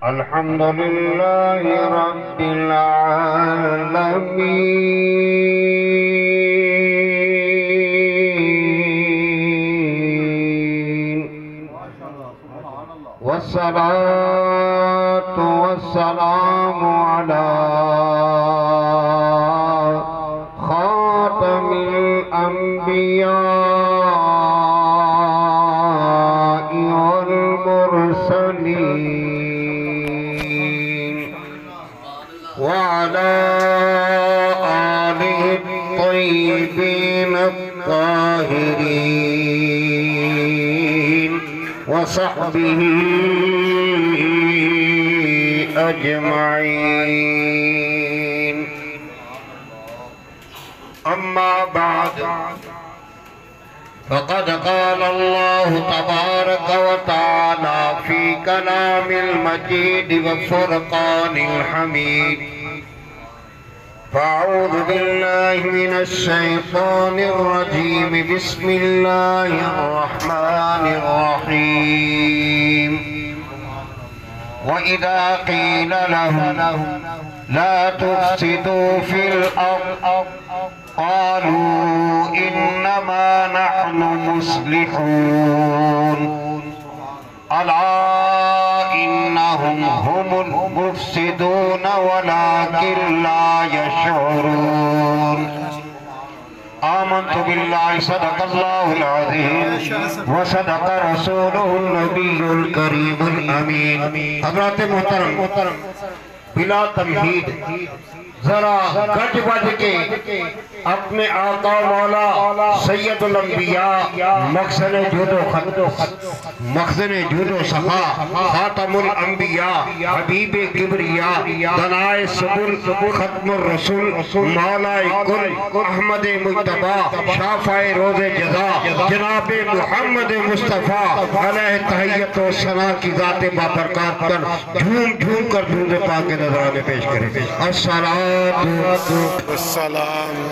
अल्हम्दुलिल्लाहि रब्बिल आलमीन वस्सलातु वस्सलामु अला खातमिल अंबिया वल मुरसलीन वअला आलिहि त्तय्यिबीन त्ताहिरीन वसहबिही अजमईन। अम्मा बाद फ़क़द क़ाल अल्लाहु तबारक व तआला फ़ी कलामिल मजीद व फ़ुरक़ानिल हमीद। फ़अऊज़ु बिल्लाहि मिनश शैतानिर रजीम। बिस्मिल्लाहिर रहमानिर रहीम। व इज़ा क़ील लहुम ला तुफ़्सिदू फ़िल अर्ज़ क़ालू इन्नमा नहनु मुस्लिहून अला इन्नहुम हुमुल मुफ़्सिदून वलाकिन ला यशऊरून। आमन्तु बिल्लाहि सदक़ल्लाहुल अज़ीम व सदक़ रसूलुहुन नबियुल करीमुल अमीन। हज़रात मोहतरम, बिला तमहीद जरा गज बज के अपने आका मौला सैयदुल अंबिया मखज़न जुदो सखा खातमुल अंबिया हबीबे किबरिया दनाए सुबुल खत्मुर रसूल मौलाए कुल अहमद मुज्तबा शाफ़ाए रोज़े जज़ा जनाबे मुहम्मद मुस्तफ़ा अलैहि तहियत व सना की ज़ाते बाबरकत पर झूम झूम कर दुरूद पाक के नज़राने पेश करें। अस्सलामु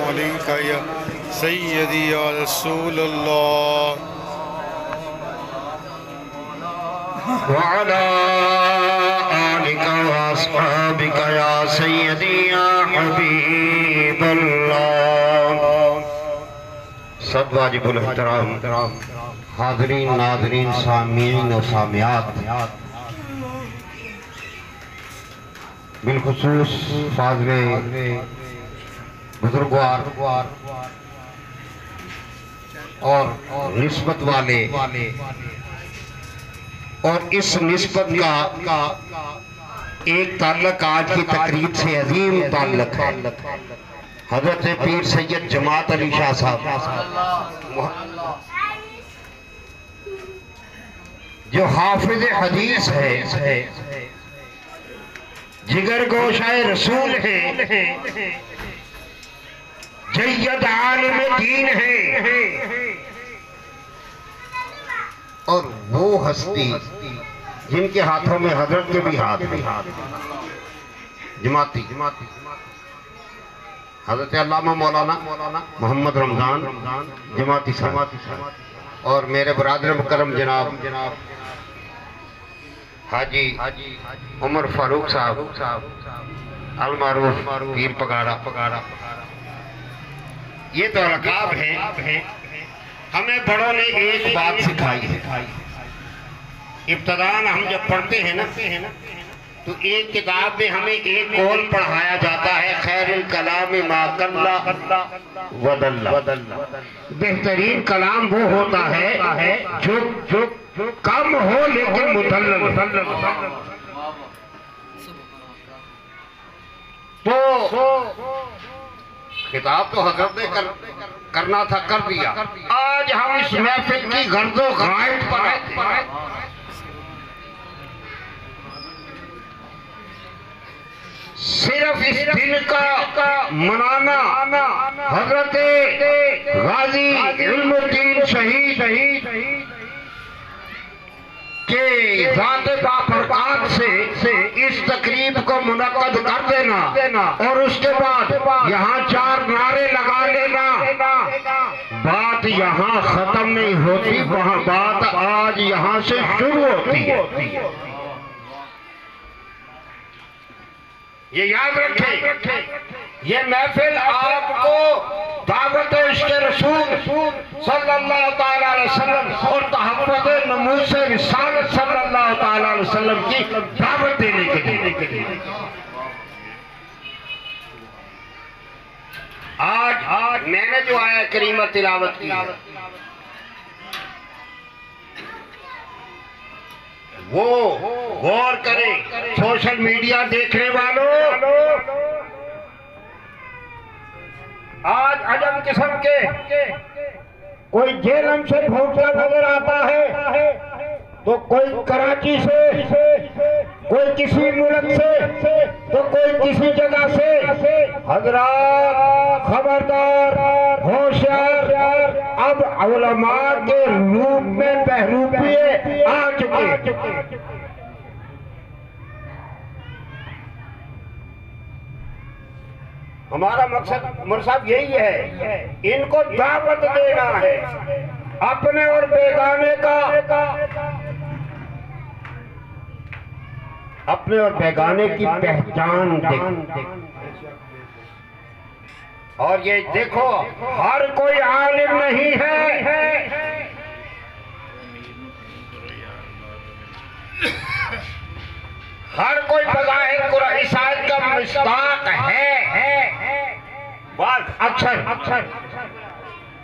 अलैका या सय्यदी या रसूलल्लाह व अला आलिका व अस्हाबिका या सय्यदी या हबीबल्लाह। सब वाजिबुल एहतराम हाज़रीन नाज़रीन सामीन और सामियात, बिलखुसूस फाज़िले बुजुर्गवार और निस्बत वाले और इस निस्बत का एक ताल्लुक आज की तकरीब से अजीम ताल्लुक है। हज़रत पीर सैयद जमात अली शाह साहब जो हाफिज हदीस है, जिगर गोशाए रसूल है, जय्यद आलिम दीन है और वो हस्ती जिनके हाथों में हजरत के भी हाथ जमाती हजरत अल्लामा मौलाना मोहम्मद रमजान जमाती साहब और मेरे बरादर मुकर्रम जनाब हाजी उमर फारूक साहब अलमारूफ पीर पगाड़ा। ये तो अलकाब है। हमें बड़ों ने एक बात सिखाई है। इब्तदान हम जब पढ़ते हैं ना तो एक किताब में हमें एक कौल पढ़ाया जाता है, खैरुल कलाम मा कल्ला वदल्ला। बेहतरीन कलाम वो होता है जो कम हो लेकिन मुदल्लल। तो खिताब तो हजरत ने करना था, कर दिया। आज हम इस महफिल की गर्दो गायब पर सिर्फ इस दिन का मनाना हजरत गाजी इल्मुद्दीन शहीद के ज़ात बाबरकत से इस तकरीब को मुनक्कद कर देना और उसके बाद यहाँ 4 नारे लगा लेना। बात यहाँ खत्म नहीं होती, वहाँ बात आज यहाँ से शुरू होती है। ये याद रखें, ये महफिल आपको दावत इश्क़ रसूल सल्लल्लाहु ताला अलैहि वसल्लम और तहफ़्फ़ुज़ नमूज़ रिसालत सल्लल्लाहु ताला अलैहि वसल्लम की दावत देने के लिए। आज मैंने जो आया करीमा तिलावत की वो गौर करें। सोशल मीडिया देखने वालों, आज अजब किस्म के कोई जेलम से भूखा नजर आता है, तो कोई कराची से, कोई किसी मुल्क से, तो कोई किसी जगह से। हजरात खबरदार, होशियार, अब उलमा के रूप में बहरूपिए आ चुके। हमारा मकसद उमर साहब यही है, इनको दावत देना है अपने और बेगाने का, अपने और बेगाने की पहचान दे। और ये देखो, हर कोई आलिम नहीं है, हर कोई बज़ाहिर कुरान इसात का मुस्ताक है। बस अक्सर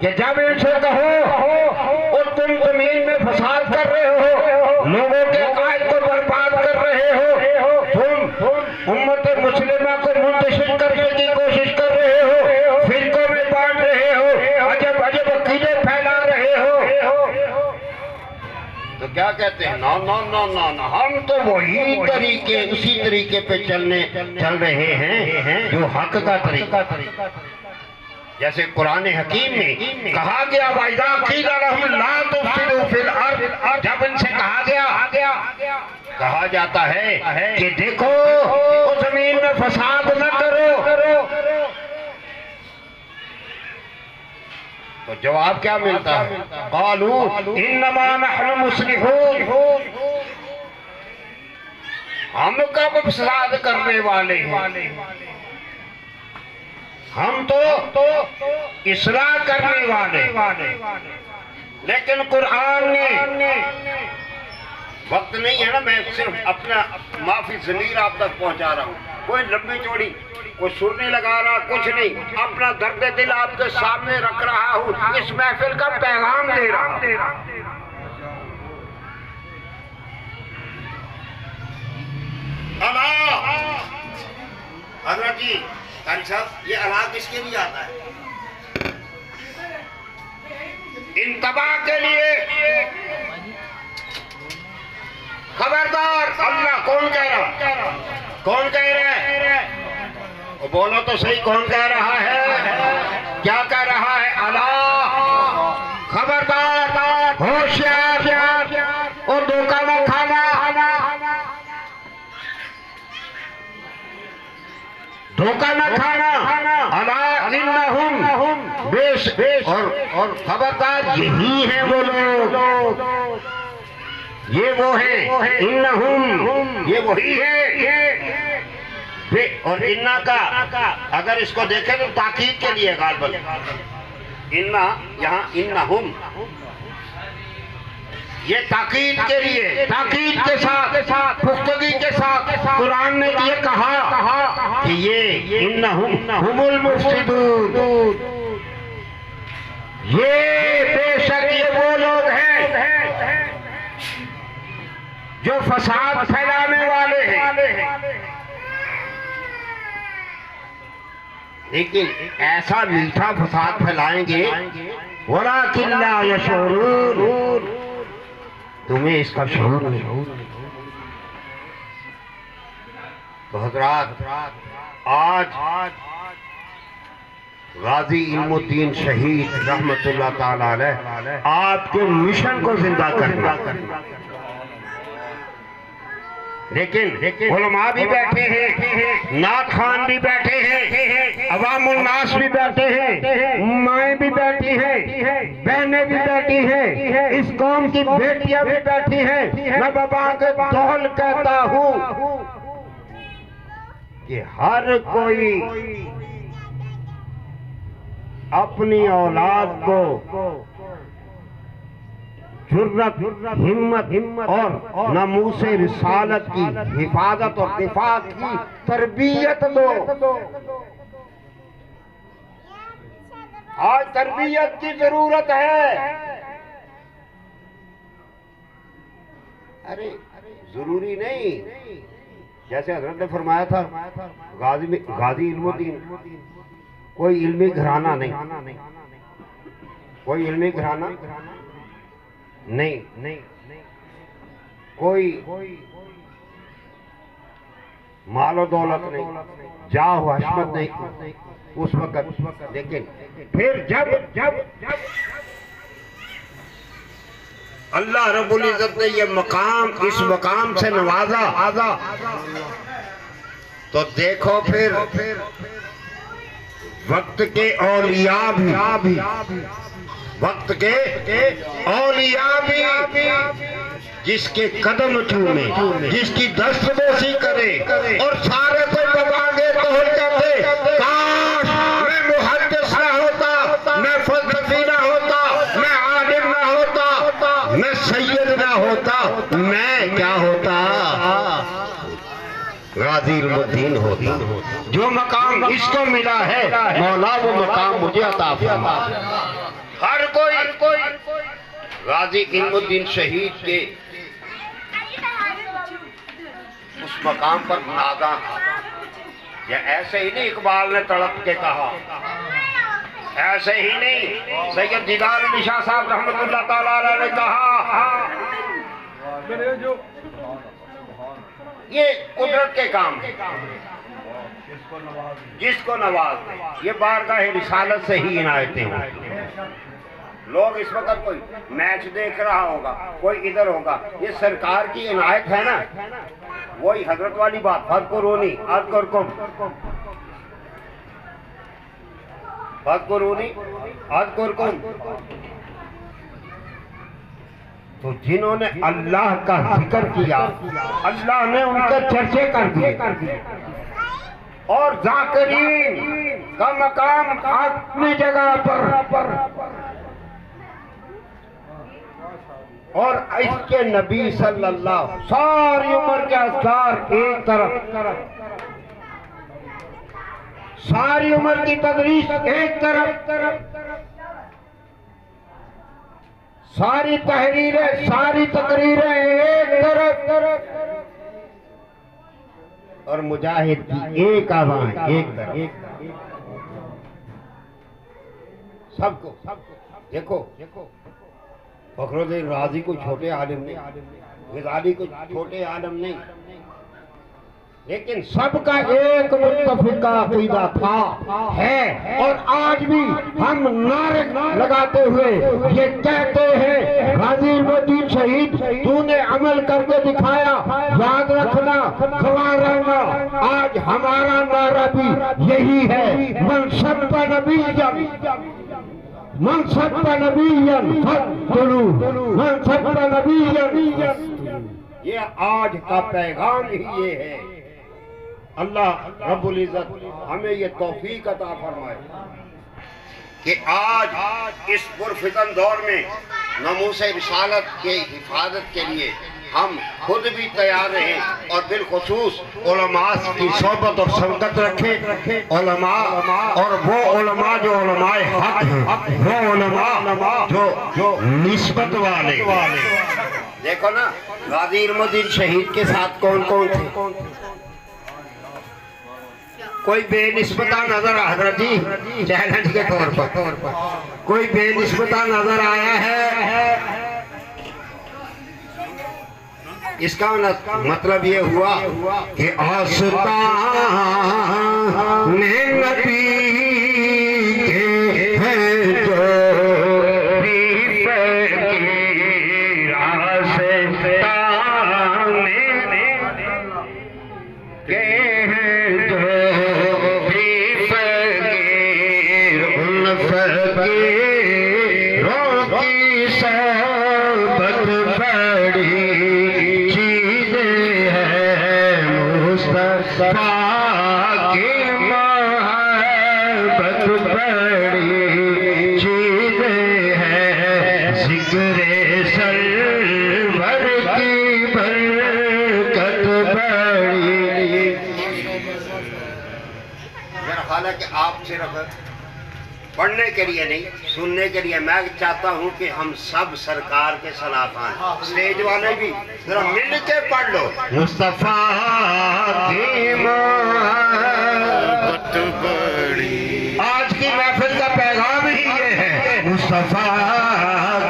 कि जब इनसे कहो और तुम जमीन में फसाद कर रहे हो, लोगों के अकायद को बर्बाद कर रहे हो, तुम उम्मत मुस्लिमा को मुंतशिर करने की कोशिश कर रहे हो, फिरकों में बांट रहे हो, अजब अजब अकीदे फैला रहे हो, तो क्या कहते हैं? ना ना ना ना ना, हम तो वही तरीके, उसी तरीके पे चल रहे हैं जो हक का तरीका। जैसे कुरान हकीम में कहा गया, जब इनसे कहा जाता है कि देखो उस जमीन में फसाद न करो, तो जवाब क्या मिलता है? क़ालू इन्नमा नहनु मुस्लिहून, हम कब फसाद करने वाले हैं, हम तो इस्लाह करने वाले। लेकिन कुरान ने, वक्त नहीं है ना, मैं सिर्फ अपना माफी ज़मीर आप तक पहुंचा रहा हूँ, कोई लंबी चौड़ी कोई सुर नहीं लगा रहा, कुछ नहीं, अपना दर्द दिल आपके सामने रख रहा हूँ, इस महफिल का पैगाम दे रहा हूँ। हजरत जी, कारी साहब, ये अल्लाह किसके लिए आता है? इंतबा के लिए। खबरदार, अल्लाह कौन कह रहा? कौन कह रहा है? बोलो तो सही, कौन कह रहा है? क्या कह रहा है? अल्लाह। खबरदार, होशियार और धोखा न खाना, धोखा न खाना। अल्लाह इन्नहुम, बेश और खबरदार, यही है वो लोग, ये वो है। इन्नहुम, ये वही है। और इन्ना का अगर इसको देखें तो ताकीद के लिए गालबन, इन्ना यहाँ इन्नहुम, ये ताकीद के लिए, ताकीद के साथ, पुख्तगी के साथ कुरान ने ये कहा कि ये इन्नहुम हुमुल मुफ्सिदून, ये बेशक ये वो लोग हैं जो फसाद फैलाने वाले हैं। लेकिन ऐसा मीठा फसाद फैलाएंगे, वलाकिन ला यशऊरून, तुम्हें इसका शऊर नहीं। तो हजरात, आज गाजी इल्मुद्दीन शहीद रहमतुल्लाह ताला अलैह आपके मिशन को जिंदा करना। लेकिन उलमा भी बैठे हैं, नात खान भी बैठे हैं, अवामुल नास भी बैठे हैं, माएँ भी बैठी हैं, बहनें भी बैठी हैं, इस कौम की बेटियां भी बैठी हैं। मैं बाबा के दौल कहता हूँ कि हर कोई अपनी औलाद को जुर्रत, हिम्मत और नमूसे रिसालत की हिफाजत और दिफा की तरबियत दो। आज तरबियत की जरूरत है। अरे जरूरी नहीं, जैसे हजरत ने फरमाया था गाजी इल्मुद्दीन, कोई इल्मी घराना नहीं, कोई इल्मी घराना नहीं, कोई मालो दौलत नहीं, जाह हशमत नहीं उस वक्त। लेकिन फिर जब अल्लाह रब्बुल इज्जत ने ये मकाम, इस मकाम से नवाजा, तो देखो फिर वक्त के औलिया भी, वक्त के औलिया भी जिसके कदम चूमे, जिसकी दस्तबोसी करे और सारे को दबागे तो हो जाते। काश मैं मुहद्दिस ना होता, मैं फलसफी ना होता, मैं आलिम ना होता, मैं सैयद ना होता, मैं क्या होता? गाजी इल्मुद्दीन होता। जो मकाम इसको मिला है मौला, वो मकाम मुझे अता फरमा। हर कोई गाजी इल्मुद्दीन शहीद के उस मकाम पर आगा। या ऐसे ही नहीं इकबाल ने तड़प के कहा, ऐसे ही नहीं सैयद दीदार अली शाह साहब रहमतुल्लाह ताला अलैह ने कहा, ये कुदरत के काम है, जिसको नवाज दे। ये बारगाह रिसालत से ही इनायतें होती हैं। लोग इस वक्त कोई मैच देख रहा होगा, कोई इधर होगा, ये सरकार की इनायत है ना। वही हजरत वाली बात, फज़कुरूनी अज़कुरकुम, फज़कुरूनी अज़कुरकुम। तो जिन्होंने अल्लाह का जिक्र किया, अल्लाह ने उनके चर्चे कर दिए। और ज़ाकिरीन का मकाम अपनी जगह पर, और इसके नबी सल्लल्लाहु, सारी उम्र के असगार एक तरफ, सारी उम्र की तदरीस एक तरफ, सारी तहरीरें, सारी तकरीरें एक तरफ, और मुजाहिद की एक आवाज़ एक तरफ। सबको देखो, फखरुद्दीन राजी को छोटे आलिम नहीं, गजाली को छोटे आलिम नहीं, लेकिन सबका एक मुत्तफिका अकीदा था, है। और आज भी हम नारे लगाते हुए ये कहते हैं, गाजी इल्मुद्दीन शहीद, तूने अमल करके दिखाया, याद रखना, गवाह रहना। आज हमारा नारा भी यही है, मन सब्बा नबिय्यन, मन सब्बा नबिय्यन फक़्तुलू, मन सब्बा नबिय्यन। ये आज का पैगाम ही ये है। अल्लाह रब्बुल इज्जत हमें ये तौफीक अता फरमाए कि आज इस पुरफितन दौर में नमूसे रिसालत के हिफाजत के लिए हम खुद भी तैयार रहें, और बिलखुसूस उलमा की सोबत और संगत रखें। उलमा, और वो उलमा जो उलमाए हक हैं, वो उलमा जो निस्बत वाले। देखो ना, गाजी इल्मुद्दीन शहीद के साथ कौन कौन थे? कोई बेनिस्बता नजर, हजरत जी चैलेंज के तौर पर कोई बेनिस्बता नजर आया है? इसका मतलब ये हुआ कि आस्ताने नबी के हैं जो मुस्तफा की मोहब्बत बड़ी चीज है, जिक्रे सरवर की बरकत बड़ी। मेरा ख्याल है कि आप सिर्फ पढ़ने के लिए नहीं, सुनने के लिए, मैं चाहता हूँ कि हम सब सरकार के सलाखान, स्टेज वाले भी जरा मिल के पढ़ लो। मुस्तफा की मोहब्बत बड़ी, आज की महफिल का पैगाम ही ये है, मुस्तफा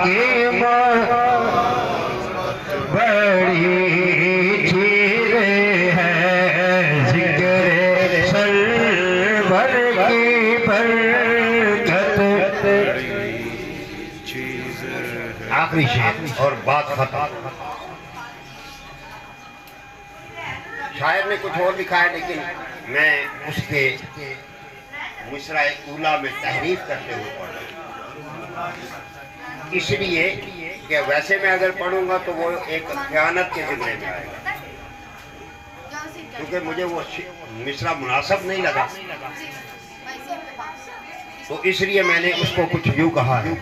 की मोहब्बत बड़ी चीज है, जिक्रे सरवर की आखिरी शेर और बात खत्म। शायर ने कुछ और लिखा है, लेकिन मैं उसके मिसरा ऊला में तहरीफ करते हुए पढ़ रहा हूं, इसलिए कि वैसे मैं अगर पढ़ूंगा तो वो एक खयानत के जिम्मे में आएगा, क्योंकि मुझे वो मिसरा मुनासिब नहीं लगा, तो इसलिए मैंने उसको कुछ यूं कहा है।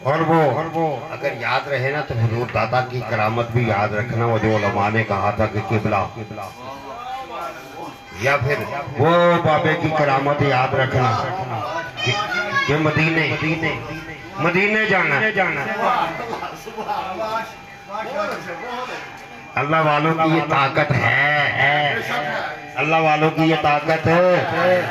और वो अगर याद रहे ना तो हुजूर दादा की करामत भी याद रखना, वो जो उलमा ने कहा था कि किबला, या फिर वो बाबे की करामत याद रखना कि मदीने जाना। अल्लाह वालों की ये ताकत है, अल्लाह वालों की ये ताकत है।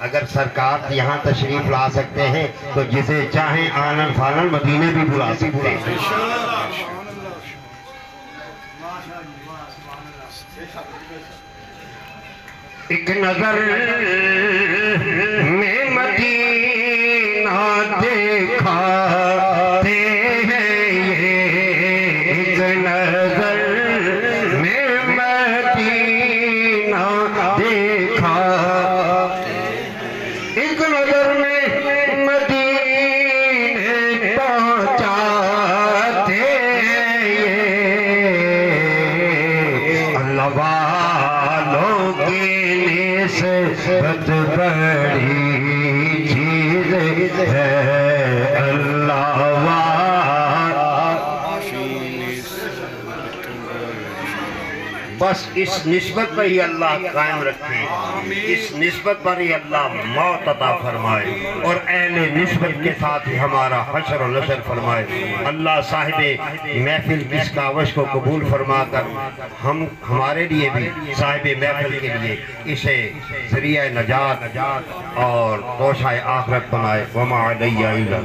अगर सरकार यहाँ तशरीफ ला सकते हैं तो जिसे चाहे आनन फानन मदीने भी बुला सकते हैं। एक नजर में मदीना देखा ते हैं ये, एक नजर में मदीना देखा, एक नजर में मदीने पहुंचाते ये, अल्लाह वालों की निस्बत बड़ी चीज है, अल्लाह बस इस निस्बत पर ही अल्लाह कायम रखे, इस निस्बत पर ही अल्लाह मौत अता फरमाए और अहले निस्बत के साथ ही हमारा हशर और नशर फरमाए। अल्लाह साहिबे महफिल की इस कावश को कबूल फरमा कर हम हमारे लिए भी साहिबे महफिल के लिए इसे ज़रिया नजात और तोशाए आखिरत बनाए। वमा अलैया इल्ला